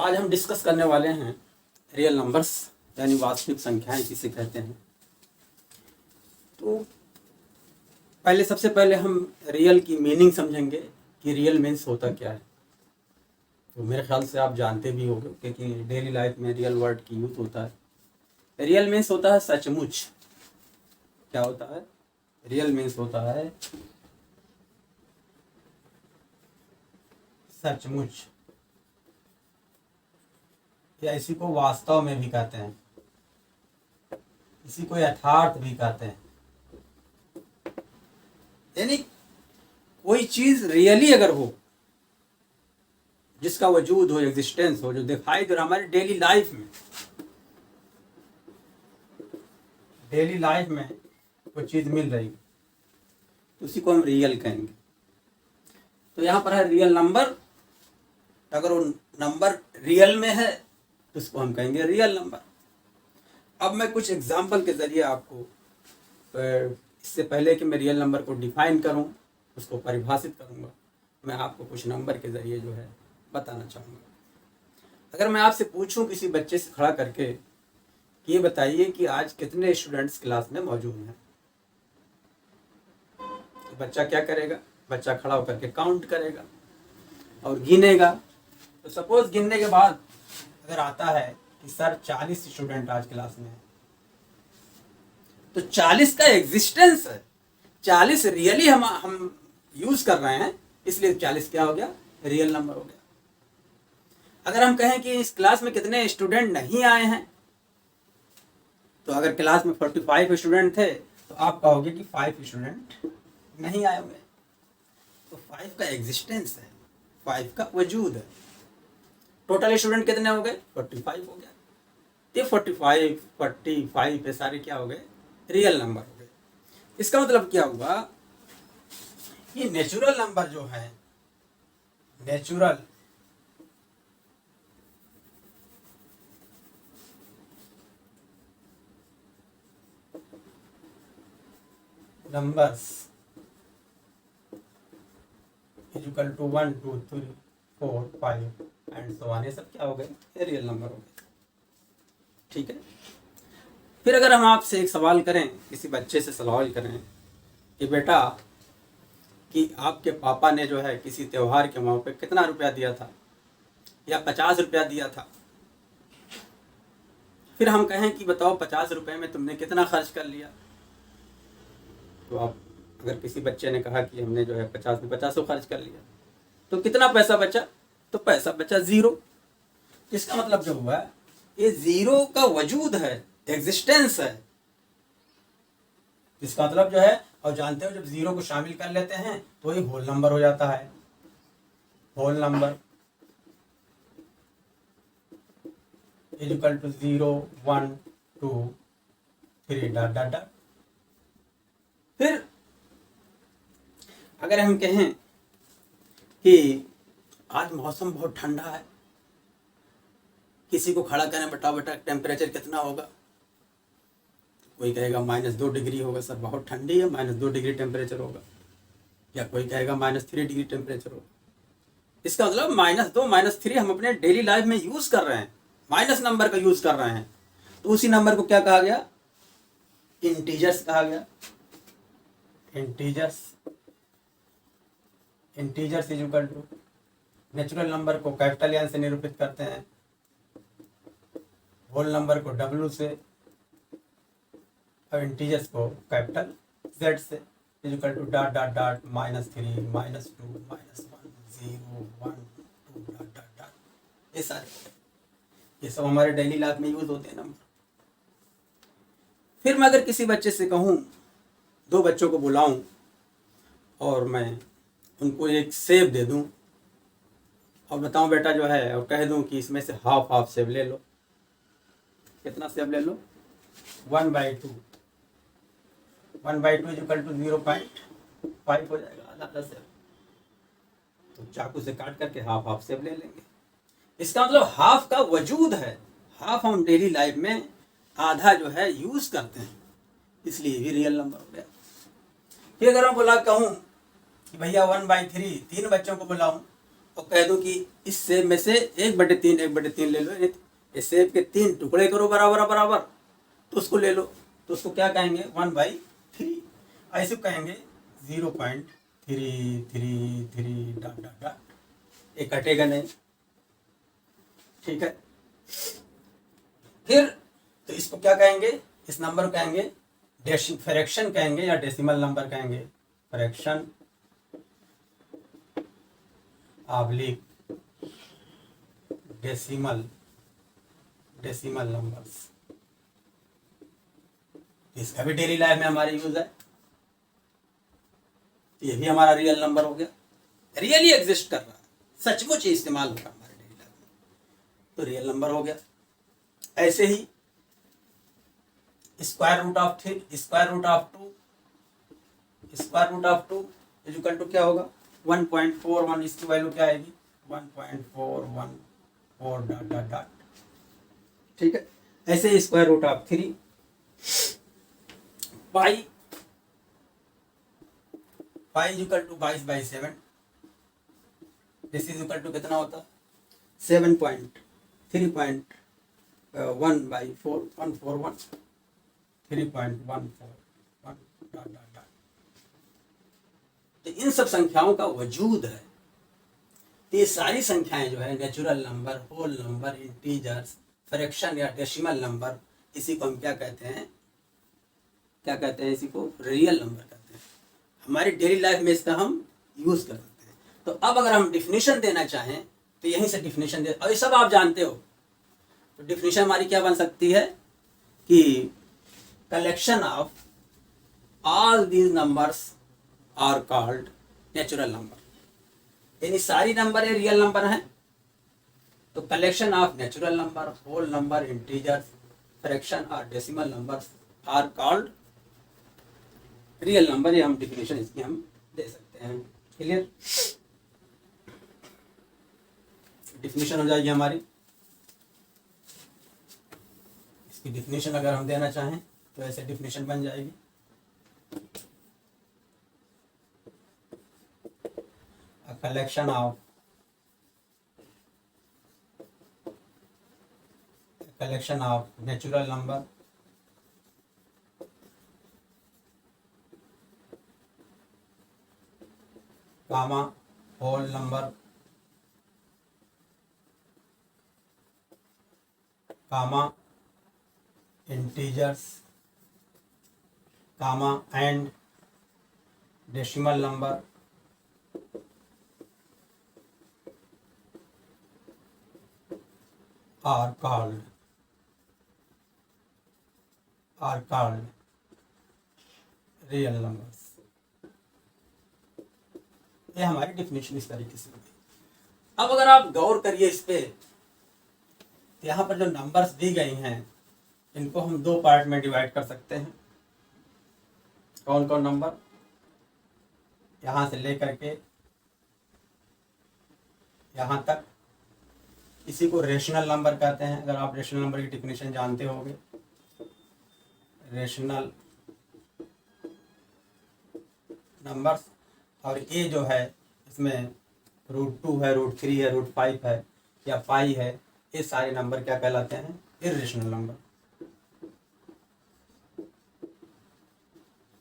आज हम डिस्कस करने वाले हैं रियल नंबर्स यानी वास्तविक संख्याएं किसे कहते हैं। तो सबसे पहले हम रियल की मीनिंग समझेंगे कि रियल मीन्स होता क्या है। तो मेरे ख्याल से आप जानते भी होंगे क्योंकि डेली लाइफ में रियल वर्ड की यूज होता है। रियल मीन्स होता है सचमुच। क्या होता है? रियल मीन्स होता है सचमुच, या इसी को वास्तव में भी कहते हैं, इसी को यथार्थ भी कहते हैं। यानी कोई चीज रियली अगर हो, जिसका वजूद हो, एग्जिस्टेंस हो, जो दिखाई दे रहा हमारी डेली लाइफ में कोई चीज मिल रही, तो उसी को हम रियल कहेंगे। तो यहाँ पर है रियल नंबर। अगर वो नंबर रियल में है तो उसको हम कहेंगे रियल नंबर। अब मैं कुछ एग्जाम्पल के जरिए आपको, इससे पहले कि मैं रियल नंबर को डिफाइन करूं, उसको परिभाषित करूंगा, मैं आपको कुछ नंबर के जरिए जो है बताना चाहूँगा। अगर मैं आपसे पूछूं किसी बच्चे से खड़ा करके कि ये बताइए कि आज कितने स्टूडेंट्स क्लास में मौजूद हैं, तो बच्चा क्या करेगा? बच्चा खड़ा होकर के काउंट करेगा और गिनेगा। तो सपोज गिनने के बाद अगर आता है कि सर 40 स्टूडेंट आज क्लास में है, तो 40 का एग्जिस्टेंस है, 40 रियली हम यूज कर रहे हैं, इसलिए 40 क्या हो गया? रियल नंबर हो गया। अगर हम कहें कि इस क्लास में कितने स्टूडेंट नहीं आए हैं, तो अगर क्लास में 45 स्टूडेंट थे तो आप कहोगे कि 5 स्टूडेंट नहीं आए हुए। तो 5 का एग्जिस्टेंस है, 5 का वजूद है। टोटल स्टूडेंट कितने हो गए? 45 हो गया। ये 45 ये सारे क्या हो गए? रियल नंबर हो गए। इसका मतलब क्या हुआ कि नेचुरल नंबर जो है, natural numbers equal to 1 2 3 4 5 and so on, ये सब क्या हो गए? ये रियल नंबर हो गए। ठीक है। फिर अगर हम आपसे एक सवाल करें, किसी बच्चे से सवाल करें कि बेटा कि आपके पापा ने जो है किसी त्योहार के मौके पे कितना रुपया दिया था, या 50 रुपया दिया था, फिर हम कहें कि बताओ 50 रुपये में तुमने कितना खर्च कर लिया, तो आप अगर किसी बच्चे ने कहा कि हमने जो है 50 में 50 खर्च कर लिया, तो कितना पैसा बचा? तो पैसा बचा 0। इसका मतलब जो हुआ ये 0 का वजूद है, एग्जिस्टेंस है। इसका मतलब जो है, और जानते हो जब 0 को शामिल कर लेते हैं तो ये होल नंबर हो जाता है। Whole number equal to 0 1 2 3 dot dot dot. फिर अगर हम कहें कि आज मौसम बहुत ठंडा है, किसी को खड़ा करें, बेटा टेम्परेचर कितना होगा, कोई कहेगा -2 डिग्री होगा। सर बहुत ठंडी है, -2 डिग्री टेम्परेचर होगा। या कोई कहेगा -3 डिग्री टेम्परेचर होगा। इसका मतलब -2 -3 हम अपने डेली लाइफ में यूज कर रहे हैं, माइनस नंबर का यूज कर रहे हैं। तो उसी नंबर को क्या कहा गया? इंटीजर्स कहा गया। Integers is equal to, natural number को कैपिटल एन से निरूपित करते हैं, होल नंबर को W से, और इंटीजर्स को कैपिटल Z से, is equal to dot dot dot -3 -2 -1 0 1 2 dot dot dot. ये सारे, ये सब हमारे डेली लाइफ में यूज होते हैं नंबर। फिर मैं अगर किसी बच्चे से कहूँ, 2 बच्चों को बुलाऊं और मैं उनको एक सेब दे दूं और बताऊं बेटा जो है, और कह दूं कि इसमें से हाफ सेब ले लो। कितना सेब ले लो? 1/2। 1/2 इक्वल टू 0.5 हो जाएगा, आधा सेब। तो चाकू से काट करके हाफ सेब ले लेंगे। इसका मतलब हाफ का वजूद है, हाफ हम डेली लाइफ में आधा जो है यूज करते हैं, इसलिए भी रियल नंबर हो गया। फिर अगर मैं कहूँ कि भैया 1/3, 3 बच्चों को बुलाऊं और कह दूं कि इस सेब में से 1/3 ले लो, इस सेब के 3 टुकड़े करो बराबर बराबर, तो उसको ले लो, तो उसको क्या कहेंगे 1/3। ऐसे कहेंगे 0.333 डॉट डॉट डॉट, ये कटेगा नहीं, ठीक है। फिर तो इसको क्या कहेंगे, इस नंबर को कहेंगे फ्रैक्शन कहेंगे या डेसिमल नंबर कहेंगे, फ्रैक्शन ऑब्लिक डेसिमल नंबर्स। इसका भी डेली लाइफ में हमारे यूज है, ये भी हमारा रियल नंबर हो गया, रियली एग्जिस्ट कर रहा है, सचमुच ही इस्तेमाल हो रहा है हमारे डेली लाइफ में, तो रियल नंबर हो गया। ऐसे ही square root of 2 equal to क्या होगा 1.41, इसकी वैल्यू क्या आएगी 1.414 डॉट डॉट डॉट, ठीक है। ऐसे square root of 3 pi equal to 22/7, this is equal to कितना होता 7.3.1/4 141 3.141 डॉट डॉट डॉट। तो इन सब संख्याओं का वजूद है, तो ये सारी संख्याएं जो है natural number, whole number, integers, fraction या डेसिमल नंबर, इसी को हम क्या कहते हैं इसी को रियल नंबर कहते हैं। हमारी डेली लाइफ में इसका हम यूज कर सकते हैं। तो अब अगर हम डिफिनेशन देना चाहें तो यहीं से डिफिनेशन दे, और ये सब आप जानते हो, तो डिफिनेशन हमारी क्या बन सकती है कि collection of all these numbers are called natural number, यानी सारी नंबर ये रियल नंबर हैं, तो collection of natural number, whole number, integers, fraction और decimal numbers are called real number. ये हम डिफिनेशन इसकी हम दे सकते हैं। क्लियर, डिफिनेशन हो जाएगी हमारी। इसकी डिफिनेशन अगर हम देना चाहें तो ऐसे डिफिनेशन बन जाएगी, a collection of natural number comma whole number comma integers comma and decimal number are called real numbers. ये हमारी डिफिनेशन इस तरीके से होगी। अब अगर आप गौर करिए इस पे, तो यहाँ पर जो नंबर्स दी गई हैं इनको हम 2 पार्ट में डिवाइड कर सकते हैं। कौन कौन नंबर, यहाँ से लेकर के यहाँ तक, इसी को रेशनल नंबर कहते हैं। अगर आप रेशनल नंबर की डिफिनेशन जानते होंगे, रेशनल नंबर्स, और ये जो है इसमें √2 है, √3 है, √5 है या पाई है, ये सारे नंबर क्या कहलाते हैं, इर्रेशनल नंबर।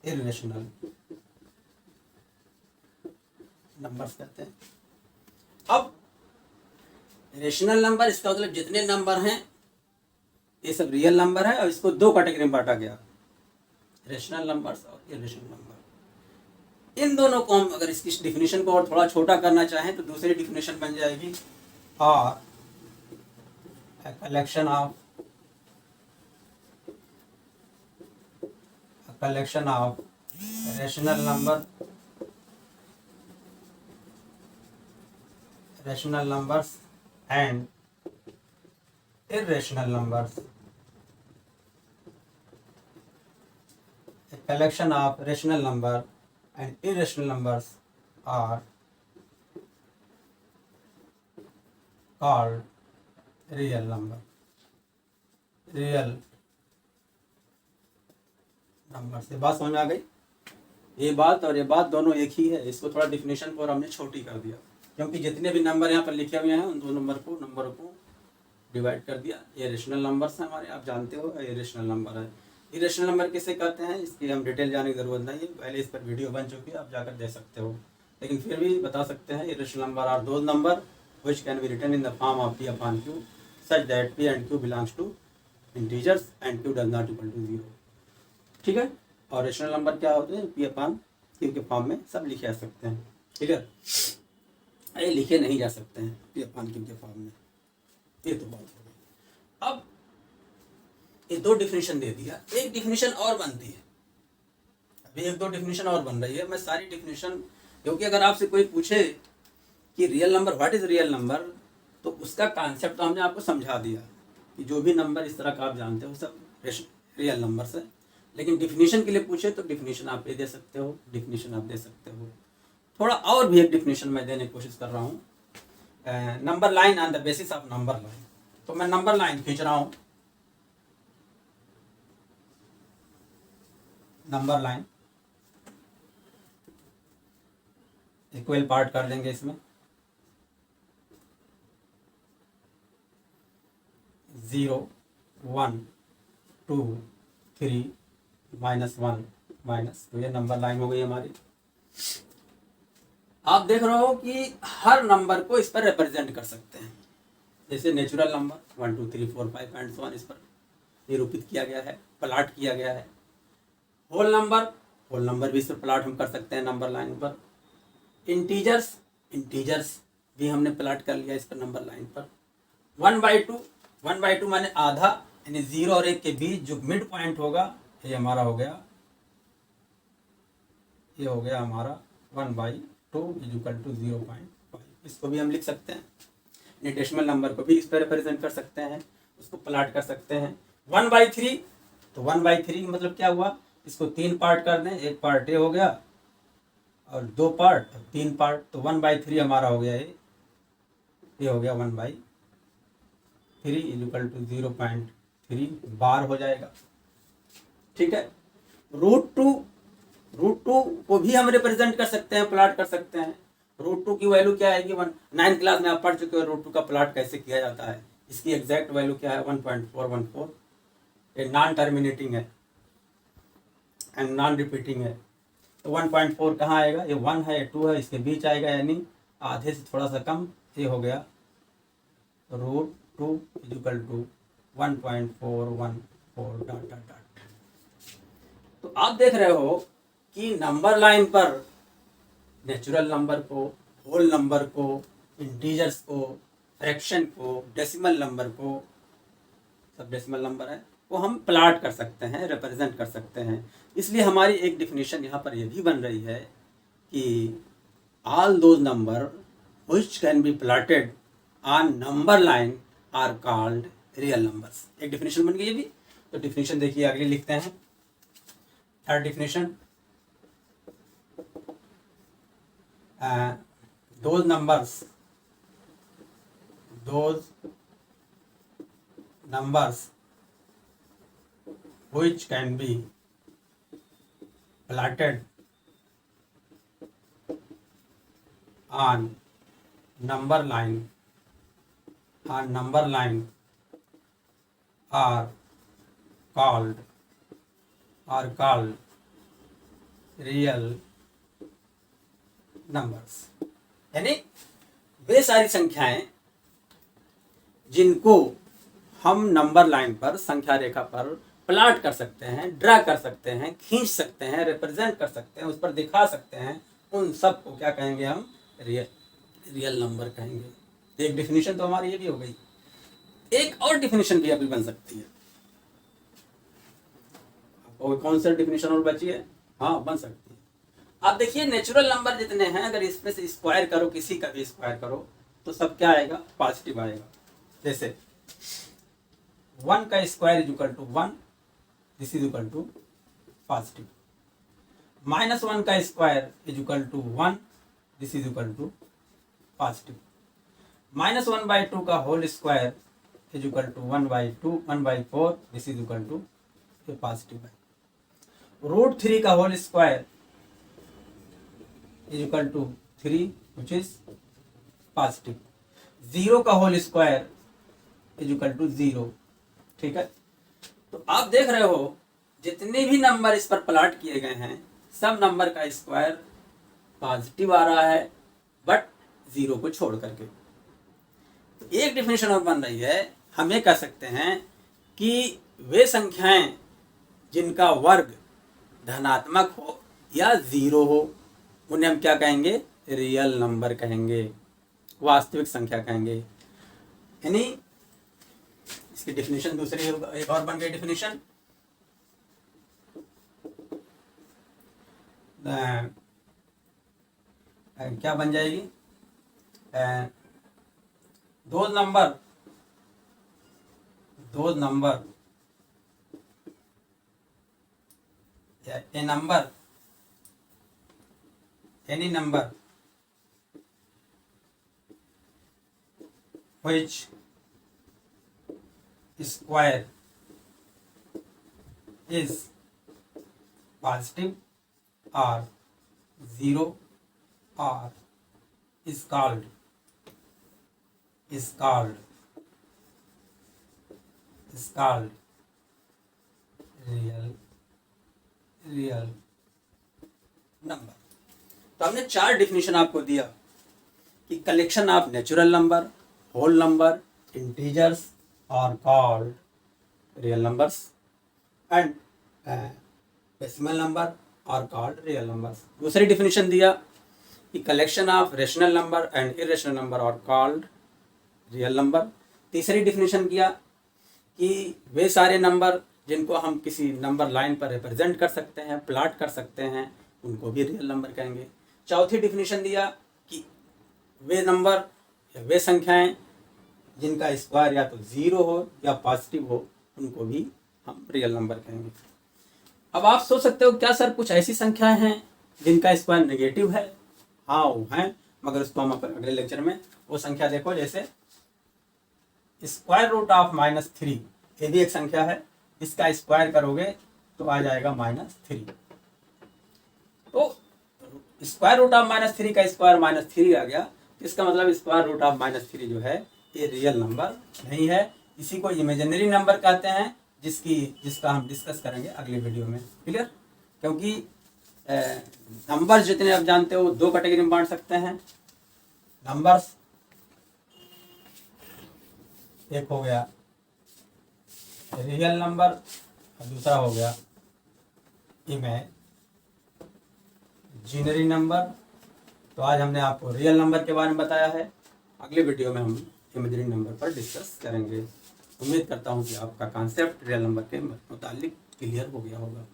इर्रेशनल नंबर्स कहते हैं। अब रेशनल नंबर, इसका मतलब जितने नंबर हैं ये सब रियल नंबर है, और इसको 2 कैटेगरी में बांटा गया, रेशनल नंबर्स और इर्रेशनल नंबर। इन दोनों को हम अगर इसकी डिफिनेशन को और थोड़ा छोटा करना चाहें तो दूसरी डिफिनेशन बन जाएगी, और collection of rational numbers and irrational numbers, a collection of rational number and irrational numbers are called real number. Real number से बात समझ में आ गई। ये बात और ये बात दोनों एक ही है, इसको थोड़ा डिफिनेशन पर हमने छोटी कर दिया। क्योंकि जितने भी नंबर यहाँ पर लिखे हुए हैं उन दो नंबरों को डिवाइड कर दिया। ये रेशनल नंबर्स हैं हमारे, आप जानते हो ये रेशनल नंबर है। इरेशनल नंबर किसे कहते हैं इसकी हम डिटेल जाने की ज़रूरत नहीं है, पहले इस पर वीडियो बन चुकी है, आप जाकर देख सकते हो, लेकिन फिर भी बता सकते हैं irrational number are those number which can be written in the form of p upon q such that p and q belongs to integers and q does not equal to 0। ठीक है, और रेशनल नंबर क्या होते हैं, p upon q के form में सब लिखे जा सकते हैं। क्लियर, ये लिखे नहीं जा सकते हैं p अपॉन q के फॉर्म में, ये तो बात हो गई। अब ये दो डिफिनेशन दे दिया, एक डिफिनेशन और बनती है, अभी एक दो डिफिनेशन और बन रही है। मैं सारी डिफिनेशन, क्योंकि अगर आपसे कोई पूछे कि real number what is real number, तो उसका कॉन्सेप्ट तो हमने आपको समझा दिया कि जो भी नंबर इस तरह का आप जानते हो सब रियल नंबर्स है। लेकिन डिफिनेशन के लिए पूछे तो डिफिनेशन आप दे सकते हो, डिफिनेशन आप दे सकते हो। थोड़ा और भी एक डिफिनेशन मैं देने की कोशिश कर रहा हूँ, number line on the basis of number line. तो मैं नंबर लाइन खींच रहा हूँ, नंबर लाइन इक्वल पार्ट कर देंगे इसमें, 0 1 2 3 -1 माइनस, तो ये नंबर लाइन हो गई हमारी। आप देख रहे हो कि हर नंबर को इस पर रिप्रेजेंट कर सकते हैं, जैसे natural number 1 2 3 4 5 and so on, इस पर निरूपित किया गया है, प्लाट किया गया है। होल नंबर भी इस पर प्लाट हम कर सकते हैं नंबर लाइन पर। इंटीजर्स भी हमने प्लाट कर लिया इस पर नंबर लाइन पर। 1/2 माने आधा, यानी 0 और 1 के बीच जो मिड पॉइंट होगा ये हमारा हो गया, ये हो गया हमारा 1/2 इक्वल टू 0.5। इसको भी हम लिख सकते हैं, डेसिमल नंबर को भी इस पर रिप्रेजेंट कर सकते हैं, उसको प्लाट कर सकते हैं। 1/3, तो 1/3 मतलब क्या हुआ, इसको 3 पार्ट कर दें, एक पार्ट ये हो गया और 2 पार्ट 3 पार्ट, तो 1/3 हमारा हो गया, ये हो गया 1/3 इक्वल टू 0.3 बार हो जाएगा। ठीक है, √2 को भी हम रिप्रेजेंट कर सकते हैं, प्लाट कर सकते हैं। √2 की वैल्यू क्या आएगी, 9th क्लास में आप पढ़ चुके हो √2 का प्लाट कैसे किया जाता है। इसकी एग्जैक्ट वैल्यू क्या है, 1.414। ये नॉन टर्मिनेटिंग है एंड नॉन रिपीटिंग है, तो 1.4 कहाँ आएगा, ये 1 है, ये 2 है, इसके बीच आएगा, यानी आधे से थोड़ा सा कम, ये हो गया √2 इक्वल टू 1.414 ... तो आप देख रहे हो कि नंबर लाइन पर नेचुरल नंबर को, होल नंबर को, इंटीजर्स को, फ्रैक्शन को, डेसिमल नंबर को, सब डेसिमल नंबर है, वो हम प्लाट कर सकते हैं, रिप्रेजेंट कर सकते हैं। इसलिए हमारी एक डिफिनेशन यहाँ पर यह भी बन रही है कि all those number which can be plotted on number line are called real numbers. एक डिफिनेशन बन गई ये भी। तो डिफिनेशन देखिए आगे लिखते हैं, third definition, those numbers which can be plotted on number line are called real numbers. यानी वे सारी संख्याएं जिनको हम नंबर लाइन पर, संख्या रेखा पर प्लाट कर सकते हैं, ड्रा कर सकते हैं, खींच सकते हैं, रिप्रेजेंट कर सकते हैं, उस पर दिखा सकते हैं, उन सब को क्या कहेंगे हम, रियल नंबर कहेंगे। एक डिफिनेशन तो हमारी ये भी हो गई। एक और डिफिनेशन भी अभी बन सकती है, और कौन सा डिफिनेशन और बची है, हाँ बन सकती है। आप देखिए नेचुरल नंबर जितने हैं, अगर इसमें से स्क्वायर करो, किसी का भी स्क्वायर करो, तो सब क्या आएगा, पॉजिटिव आएगा। जैसे 1 का square is equal to 1, this is equal to positive. -1 का square is equal to 1, this is equal to positive. -1/2 का whole square is equal to 1/4, this is equal to positive है। √3 का whole square is equal to 3 which is positive. 0 का whole square is equal to 0। ठीक है, तो आप देख रहे हो जितने भी नंबर इस पर प्लॉट किए गए हैं सब नंबर का स्क्वायर पॉजिटिव आ रहा है, बट 0 को छोड़ करके। तो एक डेफिनेशन और बन रही है, हम ये कह सकते हैं कि वे संख्याएं जिनका वर्ग धनात्मक हो या 0 हो उन्हें हम क्या कहेंगे, रियल नंबर कहेंगे, वास्तविक संख्या कहेंगे। यानी इसकी डेफिनेशन दूसरी एक और बन गई डेफिनेशन, क्या बन जाएगी, दो number a number any number which square is positive or 0 or is called real number. तो हमने 4 डिफिनेशन आपको दिया कि collection of natural number, whole number, integers are called real numbers and decimal number are called real numbers. दूसरी definition दिया कि collection of rational number and irrational number are called real number. तीसरी definition किया कि वे सारे number जिनको हम किसी नंबर लाइन पर रिप्रेजेंट कर सकते हैं, प्लॉट कर सकते हैं, उनको भी रियल नंबर कहेंगे। चौथी डिफिनेशन दिया कि वे नंबर या वे संख्याएं जिनका स्क्वायर या तो 0 हो या पॉजिटिव हो उनको भी हम रियल नंबर कहेंगे। अब आप सोच सकते हो क्या सर कुछ ऐसी संख्याएं हैं जिनका स्क्वायर नेगेटिव है? हाँ वो हैं, मगर उसको हम अगले लेक्चर में वो संख्या देखो। जैसे स्क्वायर रूट ऑफ -3 ये भी एक संख्या है, इसका स्क्वायर करोगे तो आ जाएगा -3। तो स्क्वायर रूट ऑफ -3 का स्क्वायर -3 आ गया, इसका मतलब स्क्वायर रूट ऑफ -3 जो है ये रियल नंबर नहीं है, इसी को इमेजिनरी नंबर कहते हैं, जिसका हम डिस्कस करेंगे अगले वीडियो में। क्लियर? क्योंकि नंबर्स जितने आप जानते हो 2 कैटेगरी में बांट सकते हैं। नंबर्स एक हो गया रियल नंबर और दूसरा हो गया इमेजिनरी नंबर। तो आज हमने आपको रियल नंबर के बारे में बताया है, अगले वीडियो में हम इमेजिनरी नंबर पर डिस्कस करेंगे। उम्मीद करता हूँ कि आपका कॉन्सेप्ट रियल नंबर के मुतालिक क्लियर हो गया होगा।